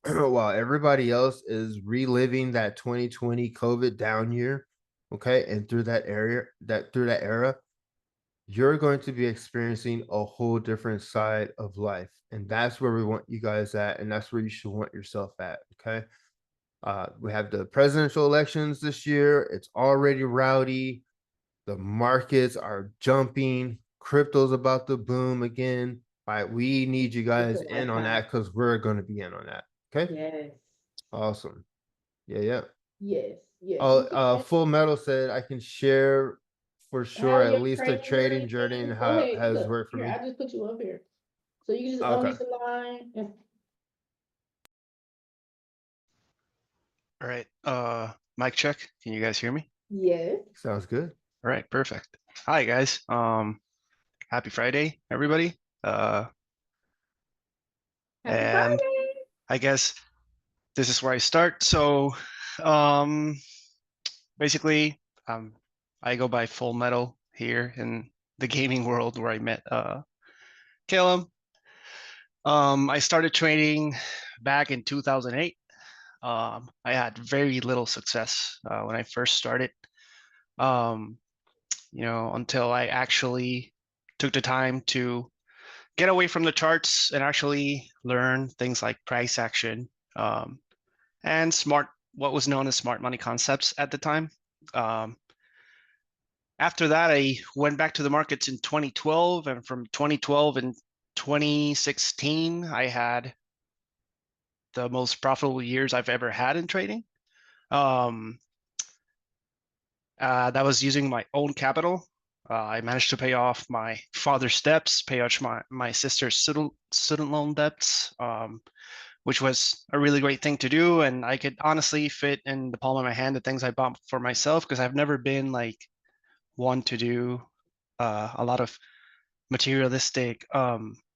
while everybody else is reliving that 2020 COVID down year, okay, and through that era, you're going to be experiencing a whole different side of life. And that's where we want you guys at, and that's where you should want yourself at. Okay. We have the presidential elections this year. It's already rowdy. The markets are jumping. Crypto's about to boom again. Right. We need you guys Crypto in on lifestyle. that because we're going to be in on that. Okay. Yes, Awesome. Yeah. Yeah. yes, yes. Oh, You can Full Metal said I can share for sure how at your least a trading journey trading journey and been. Go how it ahead. has Look, worked for here, me. I just put you up here. So you can just Okay. unmute the line and All right. Mic check. Can you guys hear me? yes. Sounds good. All right, perfect. Hi guys. Happy Friday, everybody. Happy And Friday. I guess this is where I start. So, um, basically, I go by Full Metal here in the gaming world where I met Caleb. I started trading back in 2008. I had very little success when I first started. Um, until I actually took the time to get away from the charts and actually learn things like price action and what was known as smart money concepts at the time. Um, After that, I went back to the markets in 2012, and from 2012 and 2016, I had the most profitable years I've ever had in trading. Um, that was using my own capital. I managed to pay off my father's debts, pay off my sister's student loan debts, which was a really great thing to do. And I could honestly fit in the palm of my hand the things I bought for myself because I've never been like one to do a lot of materialistic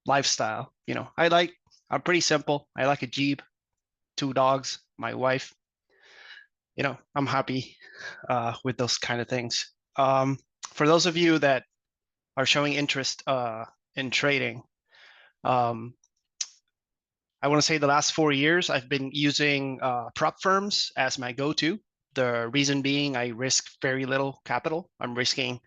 lifestyle. I'm pretty simple. I like a Jeep, 2 dogs, my wife. I'm happy with those kind of things. For those of you that are showing interest in trading, um, I want to say the last 4 years I've been using prop firms as my go-to. The reason being I risk very little capital. I'm risking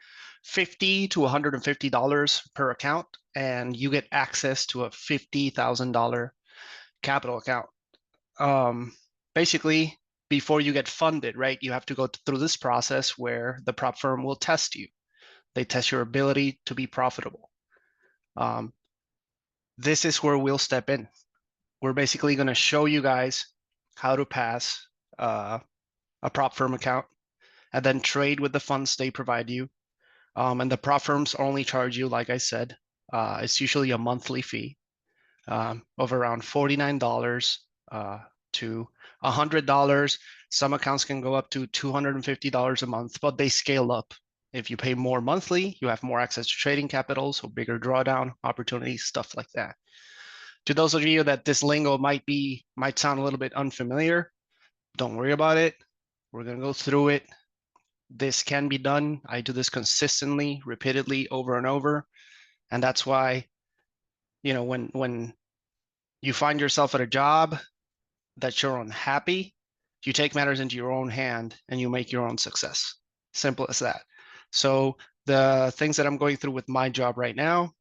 $50 to $150 per account, and you get access to a $50,000 capital account. Basically, before you get funded, right, you have to go through this process where the prop firm will test you. They test your ability to be profitable. This is where we'll step in. We're basically going to show you guys how to pass a prop firm account and then trade with the funds they provide you. And the prop firms only charge you, like I said, it's usually a monthly fee of around $49 to $100. Some accounts can go up to $250 a month, but they scale up. If you pay more monthly, you have more access to trading capital, so bigger drawdown opportunities, stuff like that. To those of you that this lingo might sound a little bit unfamiliar, don't worry about it. We're gonna go through it. This can be done. I do this consistently, repeatedly, over and over. And that's why, when you find yourself at a job that you're unhappy, you take matters into your own hand and you make your own success. Simple as that. So the things that I'm going through with my job right now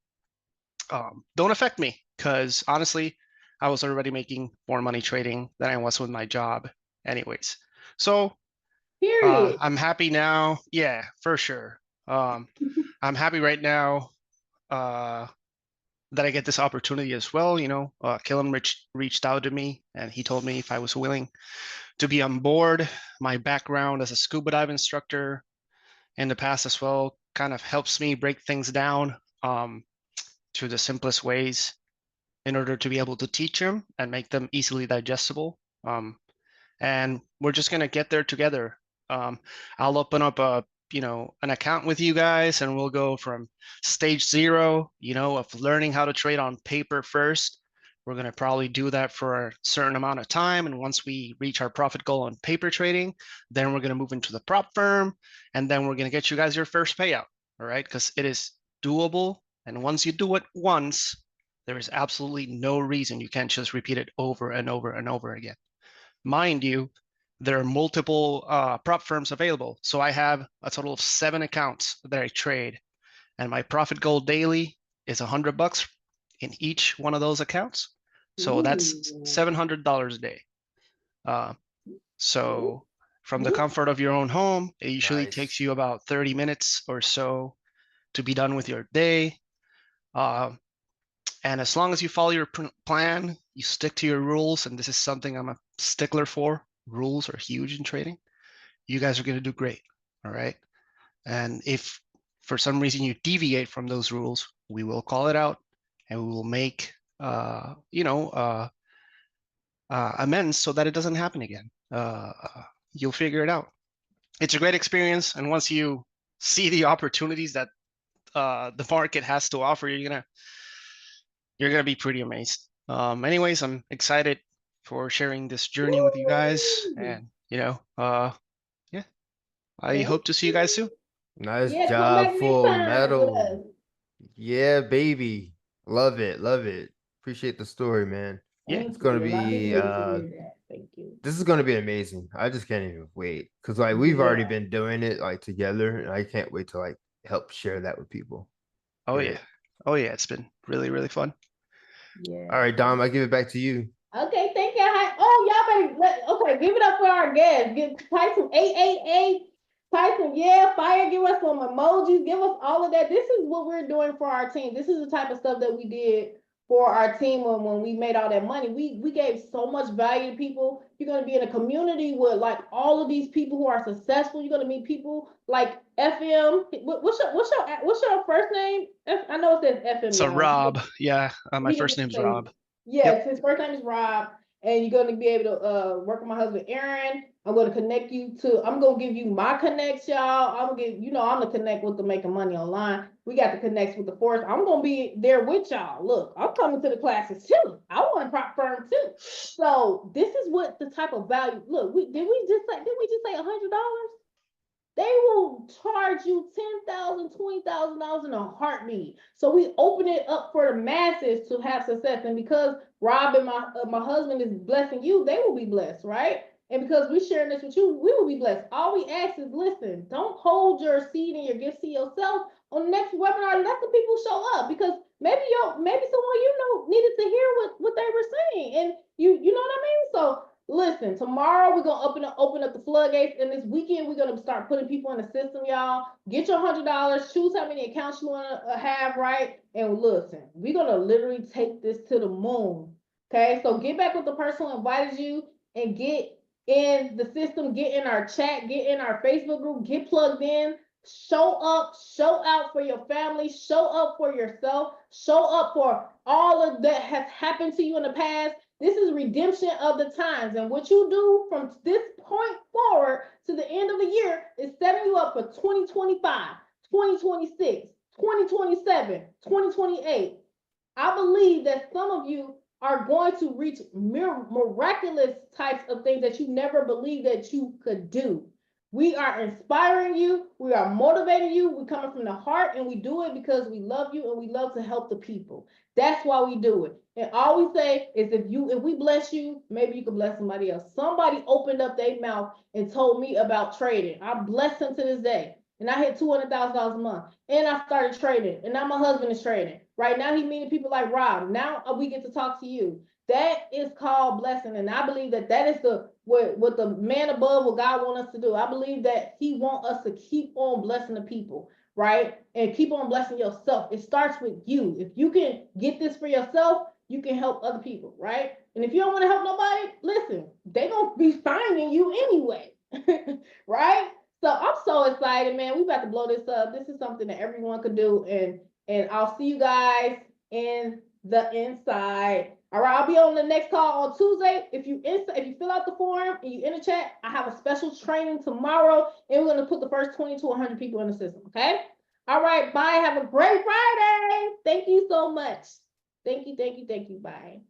don't affect me because honestly, I was already making more money trading than I was with my job anyways. So Period. I'm happy now. Yeah, for sure. I'm happy right now that I get this opportunity as well. You know, Killen reached out to me and he told me if I was willing to be on board. My background as a scuba dive instructor in the past as well kind of helps me break things down to the simplest ways in order to be able to teach them and make them easily digestible. And we're just gonna get there together. I'll open up an account with you guys, and we'll go from stage 0, of learning how to trade on paper first. We're gonna probably do that for a certain amount of time, and once we reach our profit goal on paper trading, then we're gonna move into the prop firm, and then we're gonna get you guys your first payout. All right, because it is doable, and once you do it once, there is absolutely no reason you can't just repeat it over and over and over again. Mind you, there are multiple prop firms available. So I have a total of 7 accounts that I trade, and my profit goal daily is $100 in each one of those accounts. So that's $700 a day. So from the comfort of your own home, it usually takes you about 30 minutes or so to be done with your day. And as long as you follow your plan, you stick to your rules, and this is something I'm a stickler for. Rules are huge in trading. You guys are going to do great. All right. And if for some reason you deviate from those rules, we will call it out and we will make, amends so that it doesn't happen again. You'll figure it out. It's a great experience. And once you see the opportunities that the market has to offer, you're gonna be pretty amazed. Anyways, I'm excited for sharing this journey with you guys, and I hope to see you guys soon. Nice Yeah, come job, back next Full time with Metal. us. Yeah, baby. Love it. Love it. Appreciate the story, man. Yeah. Thank It's gonna you. A lot of be people need to hear that. Thank you. this is gonna be amazing. I just can't even wait. Cause like we've already Yeah. been doing it like together, and I can't wait to like help share that with people. Oh Great. yeah. Oh yeah. It's been really, really fun. Yeah. All right, Dom, I give it back to you. Okay, thank you. Oh, y'all better okay, give it up for our guests. Type some 888, type some fire, give us some emojis, give us all of that. This is what we're doing for our team. This is the type of stuff that we did for our team when we made all that money. We gave so much value to people. You're gonna be in a community with like all of these people who are successful. You're gonna meet people like FM. What's your first name? I know it says FM. So Y'all. Rob, yeah, my He first didn't name's say. Rob. Yes, his first name is Rob, and you're going to be able to work with my husband Aaron. I'm going to connect you to. I'm going to give you my connects, y'all. I'm gonna give I'm the connect with the making money online. We got the connects with the force. I'm going to be there with y'all. Look, I'm coming to the classes too. I want a prop firm too. So this is what the type of value. Look, did we just say $100? They will charge you $10,000, $20,000 in a heartbeat. So we open it up for the masses to have success. And because Rob and my husband is blessing you, they will be blessed, right? And because we're sharing this with you, we will be blessed. All we ask is listen, don't hold your seed and your gifts to yourself. On the next webinar, let the people show up because maybe someone needed to hear what they were saying. And you know what I mean? So listen, tomorrow we're gonna open up the floodgates, and this weekend we're gonna start putting people in the system, y'all. Get your $100, choose how many accounts you wanna have, right? And listen, we're gonna literally take this to the moon. Okay, so get back with the person who invited you and get in the system, get in our chat, get in our Facebook group, get plugged in. Show up, show out for your family, show up for yourself, show up for all of that has happened to you in the past. This is redemption of the times. And what you do from this point forward to the end of the year is setting you up for 2025, 2026, 2027, 2028. I believe that some of you are going to reach miraculous types of things that you never believed that you could do. We are inspiring you. We are motivating you. We're coming from the heart, and we do it because we love you and we love to help the people. That's why we do it. And all we say is if we bless you, maybe you can bless somebody else. Somebody opened up their mouth and told me about trading. I bless them to this day. And I hit $200,000 a month. And I started trading. And now my husband is trading. Right now he's meeting people like Rob. Now we get to talk to you. That is called blessing. And I believe that is what the man above, what God wants us to do. I believe that he wants us to keep on blessing the people, right? and keep on blessing yourself. It starts with you. If you can get this for yourself, you can help other people, right? And if you don't want to help nobody, listen, they're going to be finding you anyway, right? So I'm so excited, man. We about to blow this up. This is something that everyone could do. And I'll see you guys in the inside. All right, I'll be on the next call on Tuesday. If you fill out the form and you in the chat, I have a special training tomorrow, and we're gonna put the first 20 to 100 people in the system. Okay. All right. Bye. Have a great Friday. Thank you so much. Thank you. Thank you. Thank you. Bye.